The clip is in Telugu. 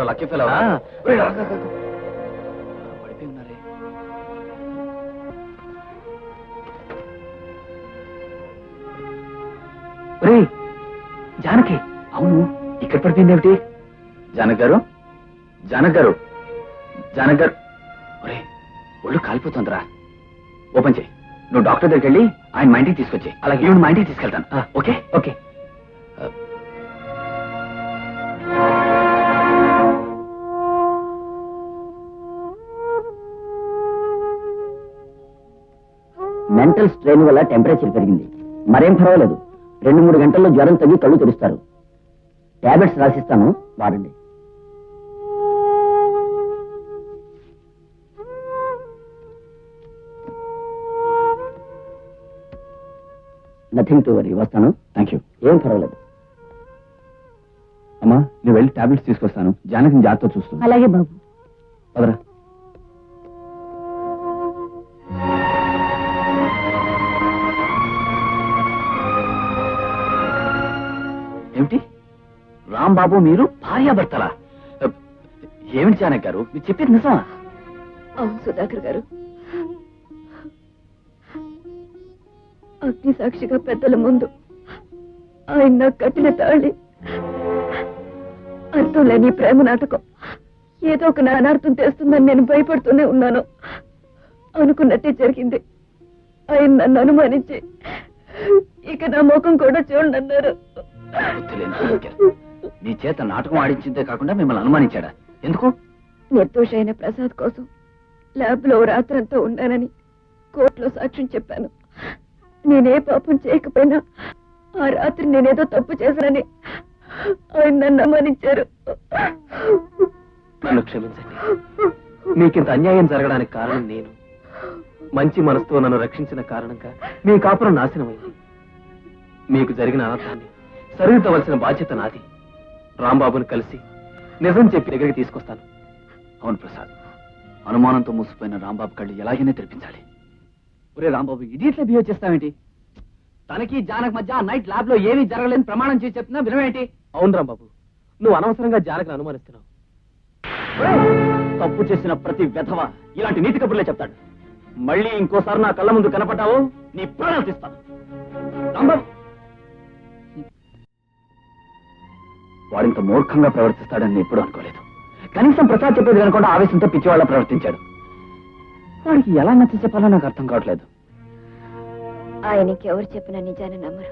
Lucky fellow. పడిపోయి ఉన్నారే. జానకి. అవును, ఇక్కడ పడిపోయింది ఏమిటి? జానక్ గారు, జానక్ గారు, జానక్ గారు. ఒరే, ఒళ్ళు కాలిపోతుందిరా. ఓపెన్ చేయి. నువ్వు డాక్టర్ దగ్గరికి వెళ్ళి ఆయన మా ఇంటికి తీసుకొచ్చి, అలాగే ఈవిడ మా ఇంటికి తీసుకెళ్తాను. Okay okay. మెంటల్ స్ట్రెయిన్ వల్ల టెంపరేచర్ పెరిగింది. మరేం పర్వాలేదు, 2-3 గంటల్లో జ్వరం తగ్గి కళ్ళు తెరుస్తారు. టాబ్లెట్స్ రాసిస్తాను, వాడండి. Nothing to worry. వస్తాను. Thank you. ఏం పర్వాలేదు. అమ్మా, నేను వెళ్ళి టాబ్లెట్స్ తీసుకొస్తాను. జానకిని జాగ్రత్త చూస్తాను. అలాగే బాబు. పదరా. ఏమిటి రాంబాబు, మీరు భార్యాభర్తలా? ఏమిటి జానక్ గారు, మీరు చెప్పేది నిజమా? అవును సుధాకర్ గారు, అగ్ని సాక్షిగా పెద్దల ముందు ఆయన నాకు కట్టిన తాళి అర్థం లేని ప్రేమ నాటకం ఏదో ఒక నానార్థం తెస్తుందని నేను భయపడుతూనే ఉన్నాను. అనుకున్నట్టే జరిగింది. ఆయన నన్ను అనుమానించి ఇక నా ముఖం కూడా చూడండి అన్నారు. నీ చేత నాటకం ఆడించిందే కాకుండా మిమ్మల్ని అనుమానించాడా? ఎందుకు? నిర్దోషైన ప్రసాద్ కోసం ల్యాబ్ లో రాత్రంతా ఉన్నానని కోర్టులో సాక్ష్యం చెప్పాను. నేనే పాపం చేయకపోయినా ఆ రాత్రి నేనేదో తప్పు చేశానని ఆయన నన్ను అనుమానించారు. నన్ను క్షమించండి. మీకింత అన్యాయం జరగడానికి కారణం నేను. మంచి మనసుతో నన్ను రక్షించిన కారణంగా మీ కాపురం నాశనమైంది. మీకు జరిగిన అనర్థాన్ని సరిదిద్దవలసిన బాధ్యత నాది. రాంబాబుని కలిసి నిజం చెప్పి దగ్గరికి తీసుకొస్తాను. అవును ప్రసాద్, అనుమానంతో మూసిపోయిన రాంబాబు కళ్ళు ఎలాగైనా తెరిపించాలి. ఒరే రాంబాబు, ఇడియట్లా బిహేవ్ చేస్తావేంటి? తనకి జానక్ మధ్య నైట్ ల్యాబ్ లో ఏమీ జరగలేని ప్రమాణం చేసి చెప్తున్నా వినవేంటి? అవును రాంబాబు, నువ్వు అనవసరంగా జానకిని అనుమానిస్తున్నావు. తప్పు చేసిన ప్రతి వెధవ ఇలాంటి నీతి కబుర్లే చెప్తాడు. మళ్ళీ ఇంకోసారి నా కళ్ళ ముందు కనపడ్డావు, నీ ప్రాణాలు తీస్తాను. రాంబాబు వాడింత మూర్ఖంగా ప్రవర్తిస్తాడని నేను ఎప్పుడూ అనుకోలేదు. కనీసం ప్రసాద్ చెప్పేది కనుకుండా ఆవేశంతో పిచ్చివాళ్ళ ప్రవర్తించాడు. వాడికి ఎలా నచ్చ చెప్పాలో నాకు అర్థం కావట్లేదు. ఆయనకి ఎవరు చెప్పినా నిజాన్ని నమ్మరు.